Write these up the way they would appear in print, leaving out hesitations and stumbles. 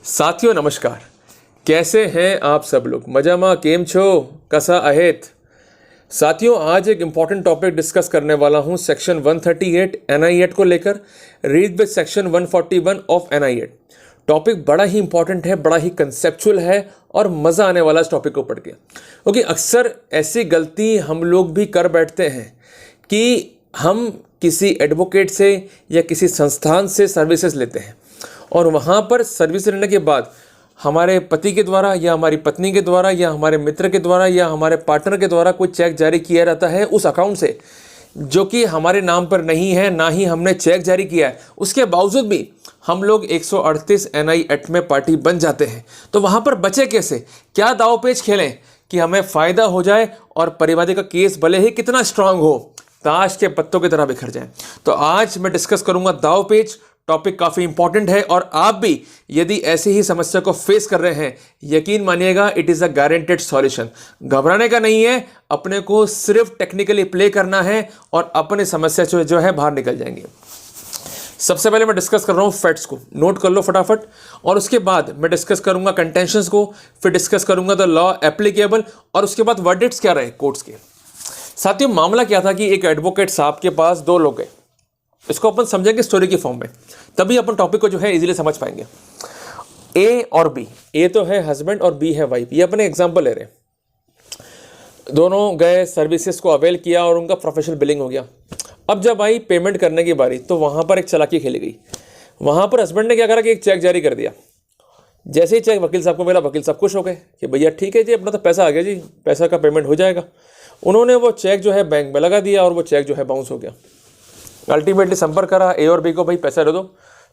साथियों नमस्कार। कैसे हैं आप सब लोग? मजामा केम छो, कसा आहेत? साथियों आज एक इम्पॉर्टेंट टॉपिक डिस्कस करने वाला हूं सेक्शन 138 एनआई एक्ट को लेकर। Read with section 141 of NI act. Topic बड़ा ही इंपॉर्टेंट है, बड़ा ही कंसेप्चुअल है और मज़ा आने वाला इस टॉपिक को पढ़ के, क्योंकि अक्सर ऐसी गलती हम लोग भी कर बैठते हैं कि हम किसी एडवोकेट से या किसी संस्थान से सर्विसेज लेते हैं और वहाँ पर सर्विस लेने के बाद हमारे पति के द्वारा या हमारी पत्नी के द्वारा या हमारे मित्र के द्वारा या हमारे पार्टनर के द्वारा कोई चेक जारी किया जाता है उस अकाउंट से जो कि हमारे नाम पर नहीं है, ना ही हमने चेक जारी किया है। उसके बावजूद भी हम लोग 138 एनआई एक्ट में पार्टी बन जाते हैं। तो वहाँ पर बचे कैसे? क्या दाव पेच खेलें कि हमें फ़ायदा हो जाए और परिवादी का केस भले ही कितना स्ट्रांग हो, ताश के पत्तों की तरह बिखर जाए। तो आज मैं डिस्कस करूँगा दाव पेच। टॉपिक काफ़ी इंपॉर्टेंट है और आप भी यदि ऐसी ही समस्या को फेस कर रहे हैं, यकीन मानिएगा it is a guaranteed solution. घबराने का नहीं है, अपने को सिर्फ टेक्निकली प्ले करना है और अपनी समस्या से जो है बाहर निकल जाएंगे। सबसे पहले मैं डिस्कस कर रहा हूँ फैक्ट्स को, नोट कर लो फटाफट, और उसके बाद मैं डिस्कस करूँगा कंटेंशंस को, फिर डिस्कस करूँगा द लॉ एप्लीकेबल और उसके बाद वर्डिक्ट्स क्या रहे कोर्ट्स के। साथियों मामला क्या था कि एक एडवोकेट साहब के पास दो लोग गए। इसको अपन समझेंगे स्टोरी की फॉर्म में, तभी अपन टॉपिक को जो है इजीली समझ पाएंगे। ए और बी, ए तो है हस्बैंड और बी है वाइफ, ये अपने एग्जांपल ले रहे हैं। दोनों गए, सर्विसेज को अवेल किया और उनका प्रोफेशनल बिलिंग हो गया। अब जब आई पेमेंट करने की बारी तो वहाँ पर एक चालाकी खेली गई। वहाँ पर हस्बैंड ने क्या करा कि एक चेक जारी कर दिया। जैसे ही चेक वकील साहब को मिला, वकील साहब खुश हो गए कि भैया ठीक है जी, अपना तो पैसा आ गया जी, पैसा का पेमेंट हो जाएगा। उन्होंने वो चेक जो है बैंक में लगा दिया और वो चेक जो है बाउंस हो गया। अल्टीमेटली संपर्क करा ए और बी को, भाई पैसा दे दो,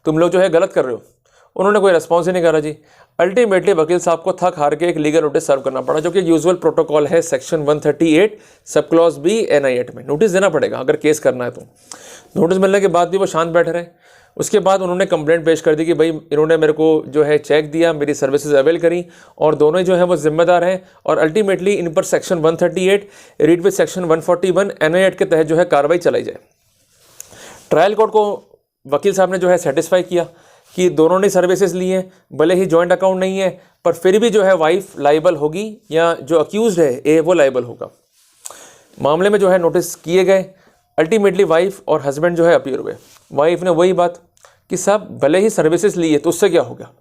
तुम लोग जो है गलत कर रहे हो। उन्होंने कोई रिस्पॉन्स ही नहीं करा जी। अल्टीमेटली वकील साहब को थक हार के एक लीगल नोटिस सर्व करना पड़ा, जो कि यूजुअल प्रोटोकॉल है section 138 sub clause B NI act में। नोटिस देना पड़ेगा अगर केस करना है तो। नोटिस मिलने के बाद भी वो शांत बैठे रहे। उसके बाद उन्होंने कंप्लेंट पेश कर दी कि भाई इन्होंने मेरे को जो है चेक दिया, मेरी सर्विसेज अवेल करी और दोनों ही जो है वो जिम्मेदार हैं, और अल्टीमेटली इन पर section 138 read with section 141 NI act के तहत जो है कार्रवाई चलाई जाए। ट्रायल कोर्ट को वकील साहब ने जो है सेटिस्फाई किया कि दोनों ने सर्विसेज ली हैं, भले ही जॉइंट अकाउंट नहीं है, पर फिर भी जो है वाइफ लाइबल होगी या जो अक्यूज्ड है ए वो लाइबल होगा। मामले में जो है नोटिस किए गए। अल्टीमेटली वाइफ और हस्बैंड जो है अपीयर हुए। वाइफ ने वही बात कि साहब भले ही सर्विसेज ली है तो उससे क्या होगा।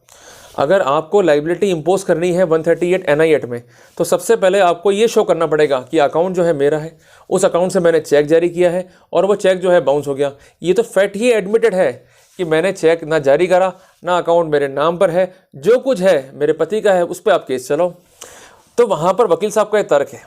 अगर आपको लाइबिलिटी इंपोज करनी है 138 एनआई एक्ट में, तो सबसे पहले आपको ये शो करना पड़ेगा कि अकाउंट जो है मेरा है, उस अकाउंट से मैंने चेक जारी किया है और वो चेक जो है बाउंस हो गया। ये तो फैक्ट ही एडमिटेड है कि मैंने चेक ना जारी करा, ना अकाउंट मेरे नाम पर है, जो कुछ है मेरे पति का है, उस पर आप केस चलाओ। तो वहाँ पर वकील साहब का ये तर्क है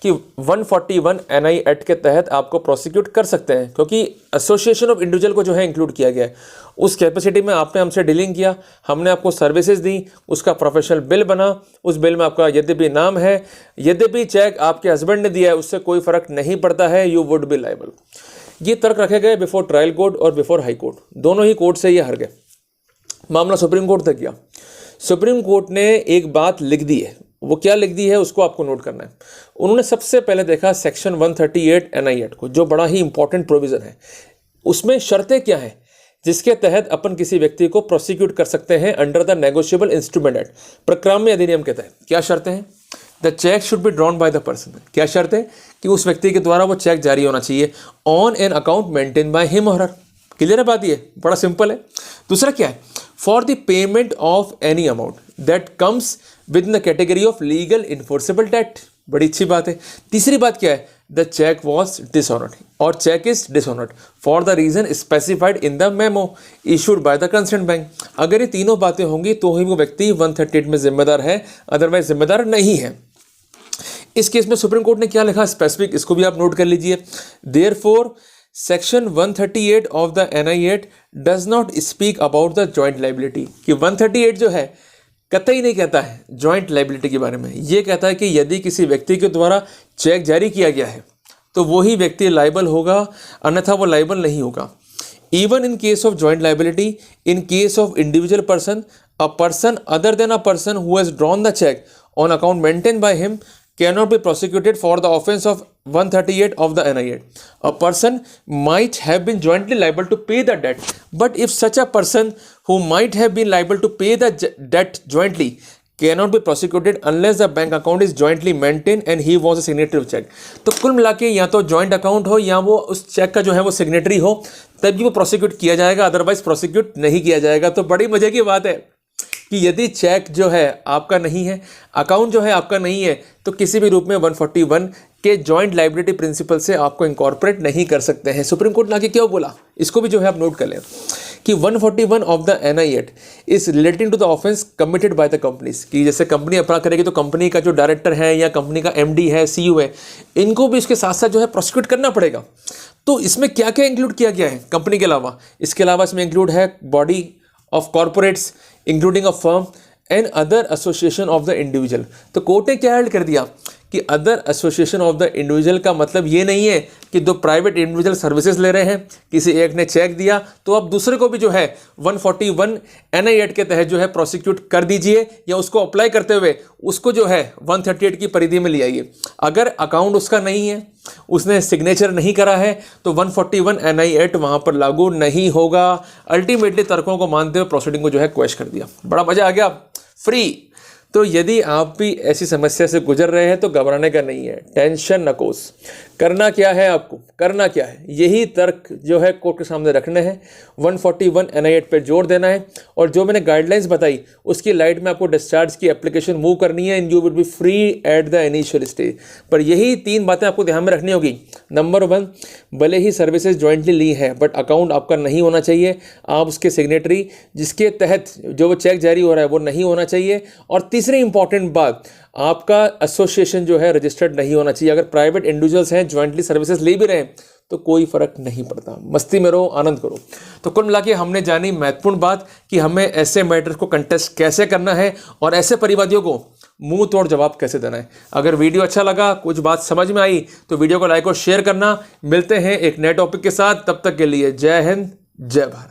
कि 141 एनआई एक्ट के तहत आपको प्रोसिक्यूट कर सकते हैं, क्योंकि एसोसिएशन ऑफ इंडिविजुअल को जो है इंक्लूड किया गया है। उस कैपेसिटी में आपने हमसे डीलिंग किया, हमने आपको सर्विसेज दी, उसका प्रोफेशनल बिल बना, उस बिल में आपका यद्यपि नाम है, यद्यपि चेक आपके हस्बैंड ने दिया है, उससे कोई फर्क नहीं पड़ता है, यू वुड बी लायबल। ये तर्क रखे गए बिफोर ट्रायल कोर्ट और बिफोर हाई कोर्ट, दोनों ही कोर्ट से ये हार गए। मामला सुप्रीम कोर्ट तक गया। सुप्रीम कोर्ट ने एक बात लिख दी है, वो क्या लिख दी है उसको आपको नोट करना है। उन्होंने सबसे पहले देखा सेक्शन 138 एनआई एक्ट को, जो बड़ा ही इंपॉर्टेंट प्रोविजन है। उसमें शर्तें क्या हैं जिसके तहत अपन किसी व्यक्ति को प्रोसिक्यूट कर सकते हैं under the negotiable instrument act, प्रक्राम्य अधिनियम के तहत। क्या शर्तें हैं? The cheque should be drawn by the person. क्या शर्त है? कि उस व्यक्ति के द्वारा वो चेक जारी होना चाहिए on an account maintain by him और हर। क्लियर है बात? ये बड़ा सिंपल है। दूसरा क्या है? For the payment of any amount that comes with in the category of legal enforceable debt. बड़ी अच्छी बात है। तीसरी बात क्या है? द चेक वॉज डिसऑनर्ड और cheque is dishonoured for the reason specified in the memo issued by the concern bank. अगर ये तीनों बातें होंगी तो ही वो व्यक्ति 138 में जिम्मेदार है, अदरवाइज जिम्मेदार नहीं है। इस केस में सुप्रीम कोर्ट ने क्या लिखा स्पेसिफिक, इसको भी आप नोट कर लीजिए। Therefore section 138 of the NI act does not speak about the joint liability. कि 138 जो है कतई नहीं कहता है जॉइंट लाइबिलिटी के बारे में। ये कहता है कि यदि किसी व्यक्ति के द्वारा चेक जारी किया गया है तो वही व्यक्ति लाइबल होगा, अन्यथा वो लाइबल नहीं होगा। Even in case of joint liability, in case of individual person, a person other than a person who has drawn the cheque on account maintain by him cannot be prosecuted for the offense of 138 of the NI Act. A person might have been jointly liable to pay the debt, but if such a person who might have been liable to pay the debt jointly cannot be prosecuted unless the bank account is jointly maintained and he was a signatory of check. तो कुल मिला के या तो joint account हो या वो उस चेक का जो है वो सिग्नेटरी हो, तभी वो प्रोसिक्यूट किया जाएगा, अदरवाइज प्रोसिक्यूट नहीं किया जाएगा। तो बड़ी मजे की बात है कि यदि चेक जो है आपका नहीं है, अकाउंट जो है आपका नहीं है, तो किसी भी रूप में 141 के जॉइंट लाइबिलिटी प्रिंसिपल से आपको इंकॉर्पोरेट नहीं कर सकते हैं। सुप्रीम कोर्ट ने आगे क्यों बोला, इसको भी जो है आप नोट कर लें कि 141 ऑफ द NI Act is relating to the offence committed by the companies, कि जैसे कंपनी अपराध करेगी तो कंपनी का जो डायरेक्टर है या कंपनी का MD है, CEO है, इनको भी इसके साथ साथ जो है प्रोसिक्यूट करना पड़ेगा। तो इसमें क्या क्या इंक्लूड किया गया है कंपनी के अलावा? इसके अलावा इसमें इंक्लूड है body of corporates including a firm and other association of the individual. तो कोर्ट ने क्या ऐड कर दिया कि other association of the individual का मतलब ये नहीं है कि दो प्राइवेट इंडिविजुअल सर्विसेज ले रहे हैं, किसी एक ने चेक दिया तो अब दूसरे को भी जो है 141 NI Act के तहत जो है प्रोसिक्यूट कर दीजिए, या उसको अप्लाई करते हुए उसको जो है 138 की परिधि में ले आइए। अगर अकाउंट उसका नहीं है, उसने सिग्नेचर नहीं करा है, तो 141 NI Act वहाँ पर लागू नहीं होगा। अल्टीमेटली तर्कों को मानते हुए प्रोसीडिंग को जो है क्वैश कर दिया। बड़ा मजा आ गया, फ्री। तो यदि आप भी ऐसी समस्या से गुजर रहे हैं तो घबराने का नहीं है, टेंशन न कोस। करना क्या है, आपको करना क्या है, यही तर्क जो है कोर्ट के सामने रखने हैं, 141 NI Act पे जोर देना है, और जो मैंने गाइडलाइंस बताई उसकी लाइट में आपको डिस्चार्ज की एप्लीकेशन मूव करनी है and you will be free at the initial stage. पर यही 3 बातें आपको ध्यान में रखनी होगी। नंबर 1, भले ही सर्विसेज ज्वाइंटली ली है बट अकाउंट आपका नहीं होना चाहिए, आप उसके सिग्नेटरी जिसके तहत जो वो चेक जारी हो रहा है वो नहीं होना चाहिए। और तीसरी इंपॉर्टेंट बात, आपका एसोसिएशन जो है रजिस्टर्ड नहीं होना चाहिए। अगर प्राइवेट इंडिविजुअल्स हैं, ज्वाइंटली सर्विसेज ले भी रहे हैं तो कोई फर्क नहीं पड़ता, मस्ती में रहो, आनंद करो। तो कुल मिला के हमने जानी महत्वपूर्ण बात कि हमें ऐसे मैटर्स को कंटेस्ट कैसे करना है और ऐसे परिवादियों को मुंह तोड़ जवाब कैसे देना है। अगर वीडियो अच्छा लगा, कुछ बात समझ में आई तो वीडियो को लाइक और शेयर करना। मिलते हैं एक नए टॉपिक के साथ, तब तक के लिए जय हिंद, जय भारत।